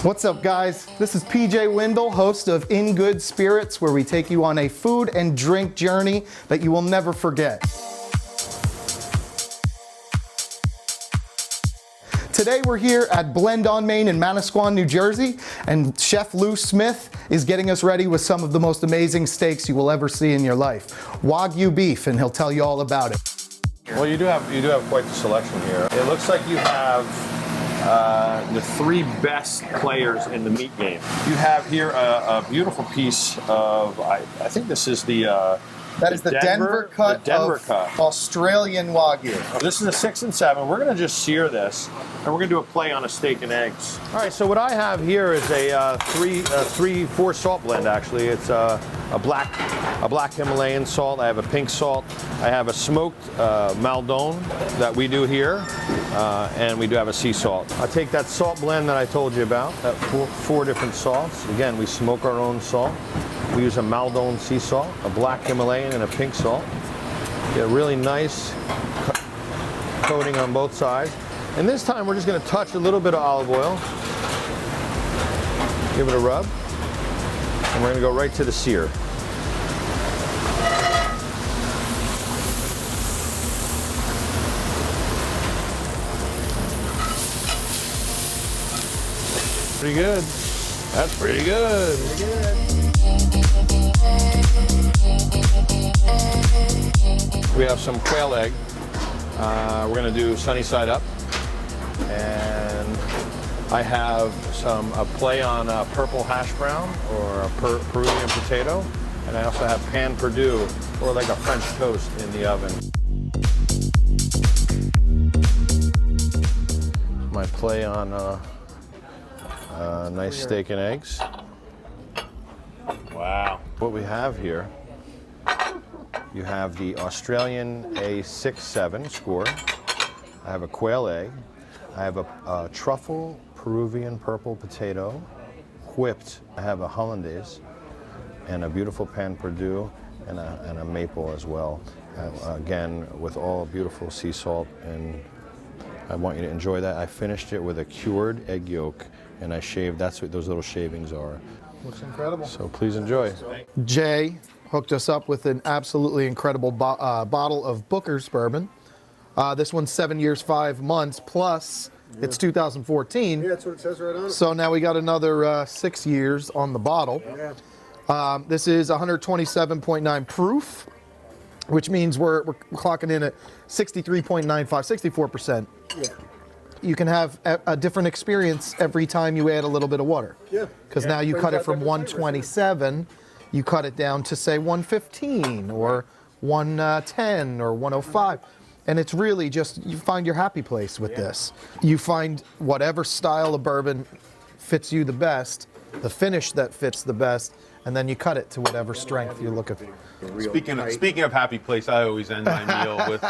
What's up, guys? This is PJ Windle, host of In Good Spirits, where we take you on a food and drink journey that you will never forget. Today we're here at Blend on Main in Manasquan, New Jersey, and Chef Lou Smith is getting us ready with some of the most amazing steaks you will ever see in your life. Wagyu beef, and he'll tell you all about it. Well, you do have quite the selection here. It looks like you have the three best players in the meat game. You have here a beautiful piece of, I think this is the That is the Denver cut of Australian Wagyu. This is a 6 and 7. We're going to just sear this, and we're going to do a play on a steak and eggs. All right, so what I have here is a 3-4 salt blend. Actually, it's a black Himalayan salt. I have a pink salt. I have a smoked Maldon that we do here, and we do have a sea salt. I take that salt blend that I told you about, that four different salts. Again, we smoke our own salt. We use a Maldon sea salt, a black Himalayan, and a pink salt. Get a really nice coating on both sides. And this time we're just going to touch a little bit of olive oil. Give it a rub. And we're going to go right to the sear. Pretty good. That's pretty good. Pretty good. We have some quail egg. We're going to do sunny side up. And I have a play on a purple hash brown or a Peruvian potato. And I also have pan Perdue, or like a French toast in the oven. My play on nice steak and eggs. Wow. What we have here, you have the Australian A6-7 score. I have a quail egg. I have a truffle Peruvian purple potato, whipped. I have a hollandaise and a beautiful pan Perdue and a maple as well. Again, with all beautiful sea salt, and I want you to enjoy that. I finished it with a cured egg yolk, and I shaved. That's what those little shavings are. Looks incredible. So please enjoy. Jay hooked us up with an absolutely incredible bottle of Booker's bourbon. This one's 7 years, 5 months, plus it's 2014. Yeah, that's what it says right on it. So now we got another 6 years on the bottle. Yeah. This is 127.9 proof, which means we're clocking in at 63.95, 64%. Yeah. You can have a different experience every time you add a little bit of water. Yeah. Because now you cut it from 127, you cut it down to say 115 or 110 or 105. And it's really just, you find your happy place with this. You find whatever style of bourbon fits you the best, the finish that fits the best, and then you cut it to whatever strength you're looking for. Speaking of happy place, I always end my meal with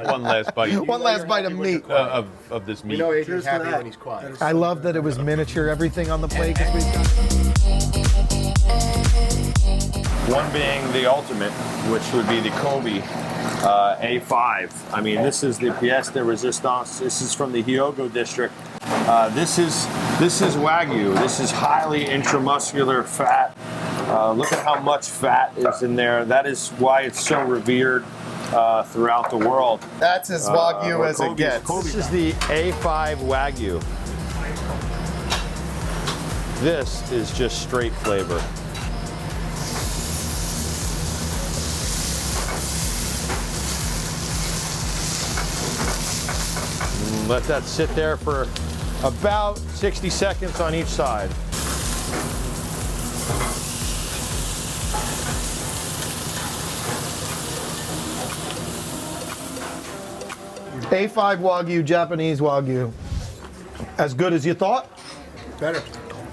one last bite. One last bite of meat. Of this meat. You know Adrian's happy when he's quiet. I love that it was miniature, everything on the plate. One being the ultimate, which would be the Kobe A5. I mean, this is the pièce de résistance. This is from the Hyogo district. This is Wagyu. This is highly intramuscular fat. Look at how much fat is in there. That is why it's so revered throughout the world. That's as Wagyu as it gets. This is the A5 Wagyu. This is just straight flavor. Let that sit there for about 60 seconds on each side. A5 Wagyu, Japanese Wagyu. As good as you thought? Better.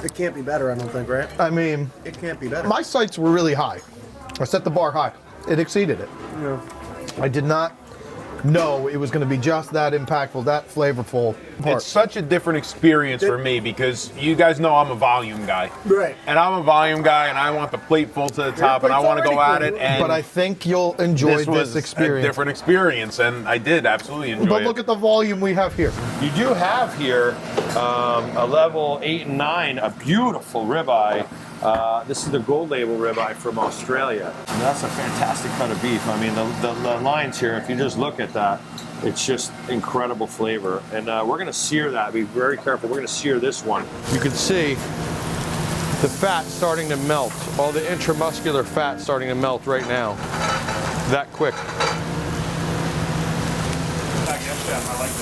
It can't be better, I don't think, right? I mean, It can't be better. my sights were really high. I set the bar high. It exceeded it. Yeah. I did not know it was going to be just that impactful, that flavorful part. It's such a different experience for me because you guys know I'm a volume guy. Right. And I'm a volume guy and I want the plate full to the top and I want to go at it. And But I think you'll enjoy this was this experience. a different experience and I did absolutely enjoy But it. look at the volume we have here. You do have here a level 8 and 9, a beautiful ribeye. This is the gold label ribeye from Australia. And that's a fantastic cut of beef. I mean, the lines here, if you just look at that, it's just incredible flavor. And we're gonna sear that. Be very careful. We're gonna sear this one. You can see the fat starting to melt. All the intramuscular fat starting to melt right now. That quick. I like it.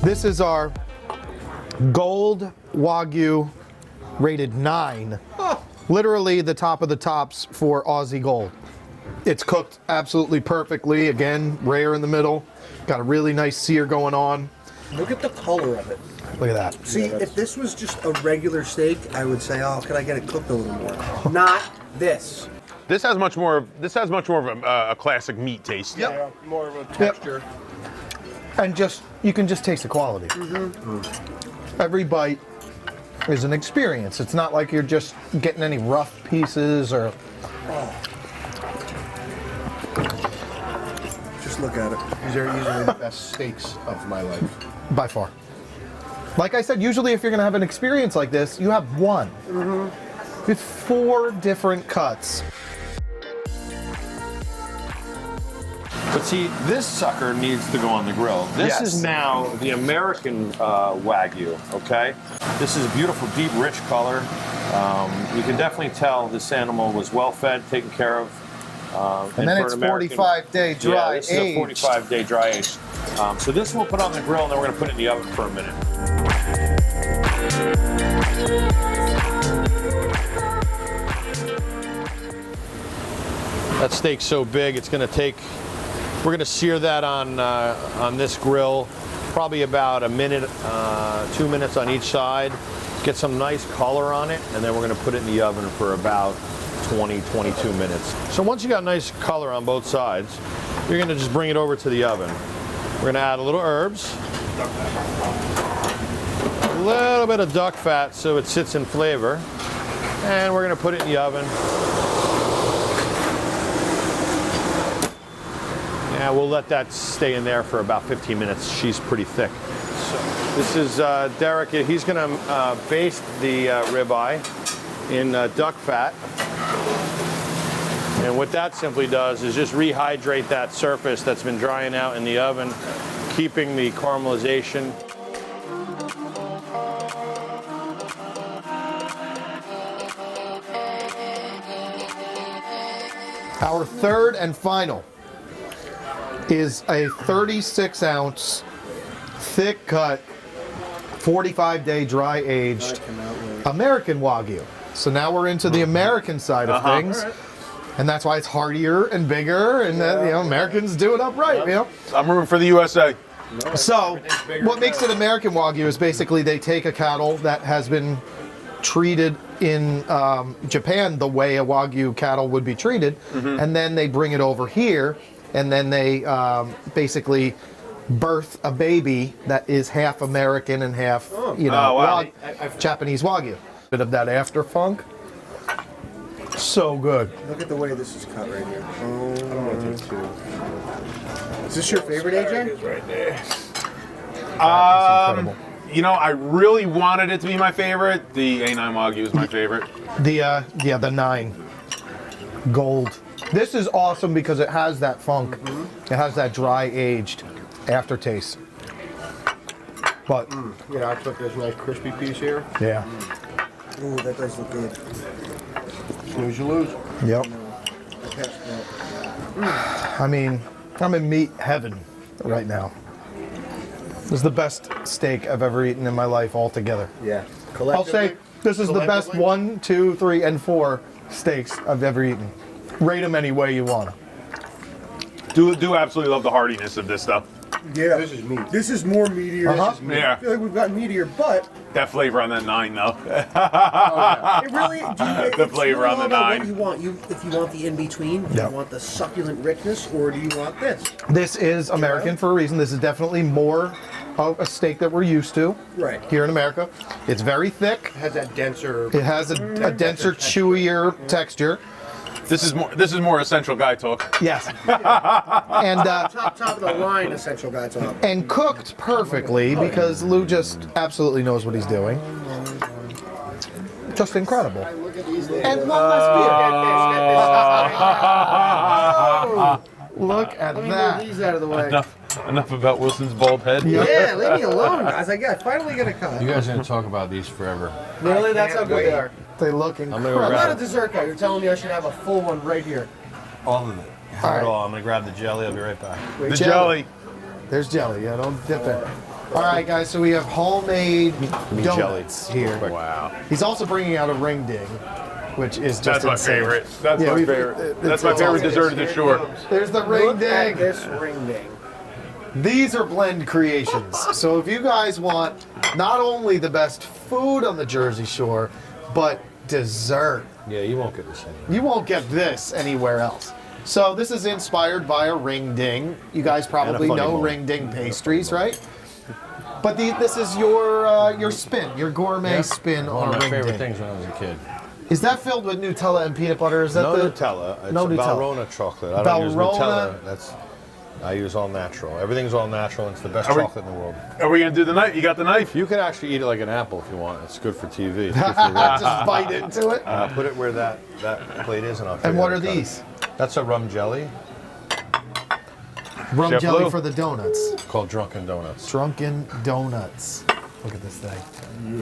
This is our gold Wagyu rated 9. Literally the top of the tops for Aussie gold. It's cooked absolutely perfectly. Again, rare in the middle. Got a really nice sear going on. Look at the color of it. Look at that. See, if this was just a regular steak, I would say, oh, could I get it cooked a little more? Not this. This has much more of a classic meat taste. Yep. Yeah, more of a texture. And you can just taste the quality. Every bite is an experience. It's not like you're just getting any rough pieces or. Just look at it. These are usually the best steaks of my life. By far. Like I said, usually if you're gonna have an experience like this, you have one. With 4 different cuts. But see, this sucker needs to go on the grill. This is now the American Wagyu, okay? This is a beautiful, deep, rich color. You can definitely tell this animal was well fed, taken care of. And then for it's an American- 45-day dry Yeah, this aged. is a 45-day dry age. So this we'll put on the grill, and then we're gonna put it in the oven for a minute. That steak's so big, it's gonna take. We're gonna sear that on this grill, probably about a minute, 2 minutes on each side. Get some nice color on it, and then we're gonna put it in the oven for about 20, 22 minutes. So once you got nice color on both sides, you're gonna just bring it over to the oven. We're gonna add a little herbs, a little bit of duck fat so it sits in flavor, and we're gonna put it in the oven. Yeah, we'll let that stay in there for about 15 minutes. She's pretty thick. So this is Derek. He's gonna baste the ribeye in duck fat. And what that simply does is just rehydrate that surface that's been drying out in the oven, keeping the caramelization. Our third and final is a 36-ounce, thick cut, 45-day dry aged American Wagyu. So now we're into the American side of things. And that's why it's heartier and bigger, and Americans do it upright, you know? I'm rooting for the USA. So, what makes it American Wagyu is basically they take a cattle that has been treated in Japan the way a Wagyu cattle would be treated, and then they bring it over here, and then they basically birth a baby that is half American and half, Japanese Wagyu. Bit of that after funk. So good. Look at the way this is cut right here. Oh, I don't want to take 2. Is this your favorite, AJ? Right there. You know, I really wanted it to be my favorite. The A9 Wagyu is my favorite. The 9 gold. This is awesome because it has that funk. It has that dry aged aftertaste. But You know, I took this nice crispy piece here. yeah. Ooh, that does look good. Snooze, you lose. Yep. I mean, I'm in meat heaven right now. This is the best steak I've ever eaten in my life altogether. Yeah. I'll say this is the best collectively? 1, 2, 3, and 4 steaks I've ever eaten. Rate them any way you want. Do absolutely love the heartiness of this stuff. Yeah. This is meat. This is more meatier. Uh-huh. This is meat. Yeah. I feel like we've got meatier, but That flavor on that 9, though. it really The flavor on the What 9. you want? If you want the in between, do Yeah. you want the succulent richness, or do you want this? This is American for a reason. This is definitely more of a steak that we're used to Right. here in America. It's very thick. It has that denser. It has a denser, chewier texture. This is more essential guy talk. Yes. And Top of the line, essential guy talk. and cooked perfectly because Lou just absolutely knows what he's doing. Just incredible. And one less beer. Look at Let me that. move these out of the way. Enough about Wilson's bald head. Yeah, leave me alone, guys. I finally get a cut. You guys are gonna talk about these forever. Really? That's how good they are. They look I'm incredible. not a dessert guy. You're telling me I should have a full one right here. All of it. Have it all. I'm gonna grab the jelly. I'll be right back. The jelly. There's jelly. Yeah, don't dip it. All right, guys. So we have homemade donuts here. Wow. He's also bringing out a ring ding, which is just That's my insane. favorite. That's Yeah, my we've- favorite. That's it's my favorite awesome. dessert at the shore. There's the ring Look at ding. this ring ding. These are blend creations. So if you guys want not only the best food on the Jersey Shore, but dessert, Yeah, you won't get the same. you won't get this anywhere else. So this is inspired by a ring ding. You guys probably funny know bone. ring ding pastries, right? But this is your spin, your gourmet spin One on of a my ring favorite ding. things when I was a kid. Is that filled with Nutella and peanut butter? Is that No the Nutella. It's No a Nutella. Valrhona chocolate. I don't use Valrhona. Nutella. I use all natural. Everything's all natural. And it's the best Are we- chocolate in the world. Are we gonna do the knife? You got the knife? You could actually eat it like an apple if you want. It's good for TV. It's good for just bite into it? put it where that plate is, and I'll. show And you what how are to cut it. these? That's a rum jelly Rum Chef jelly Lou? for the donuts. called Drunken Donuts. Drunken Donuts. Look at this thing.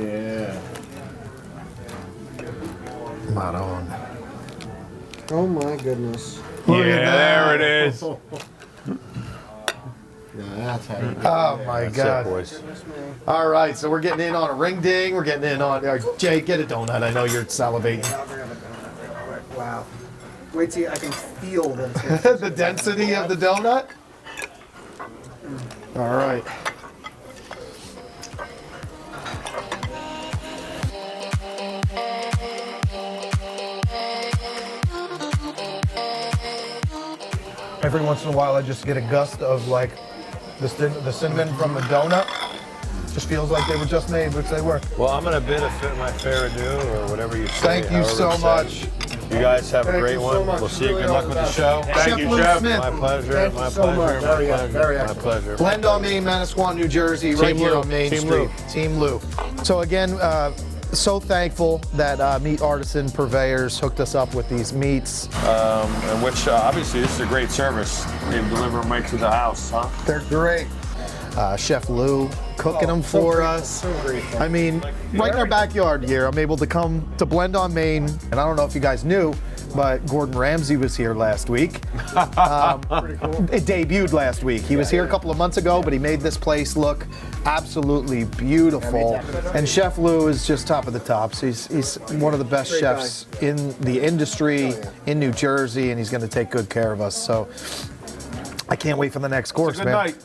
Yeah. Maron. Oh my goodness. Look Yeah, at that. there it is. Yeah, that's how you. Oh my That's God. it, boys. All right, so we're getting in on a ring ding. We're getting in on. Jay, get a donut. I know you're salivating. Wow. Wait till I can feel them. The density of the donut. All right. Every once in a while, I just get a gust of like the cinnamon from the donut. Just feels like they were just made, which they were. Well, I'm gonna bid my fair adieu or whatever you say. Thank you so however it's said. much. You guys have a Thank great you so one. much. We'll see you. Really Good luck all with the the best. show. Thank Chef you, Lou Chef. Smith. My pleasure. Thank you My so pleasure. much. My Very pleasure. very My happy. pleasure. Blend on Me, Manasquan, New Jersey, right here Lou. on Main Team Street. Lou. Team Lou. So again, so thankful that Meat Artisan Purveyors hooked us up with these meats. And which obviously this is a great service. They deliver them right to the house, huh? They're great. Chef Lou cooking them for us. I mean, right in our backyard here, I'm able to come to Blend on Main. And I don't know if you guys knew, but Gordon Ramsay was here last week. It debuted last week. He was here a couple of months ago, but he made this place look absolutely beautiful. And Chef Lou is just top of the tops. He's one of the best chefs in the industry in New Jersey, and he's going to take good care of us. So I can't wait for the next course, Good man. night.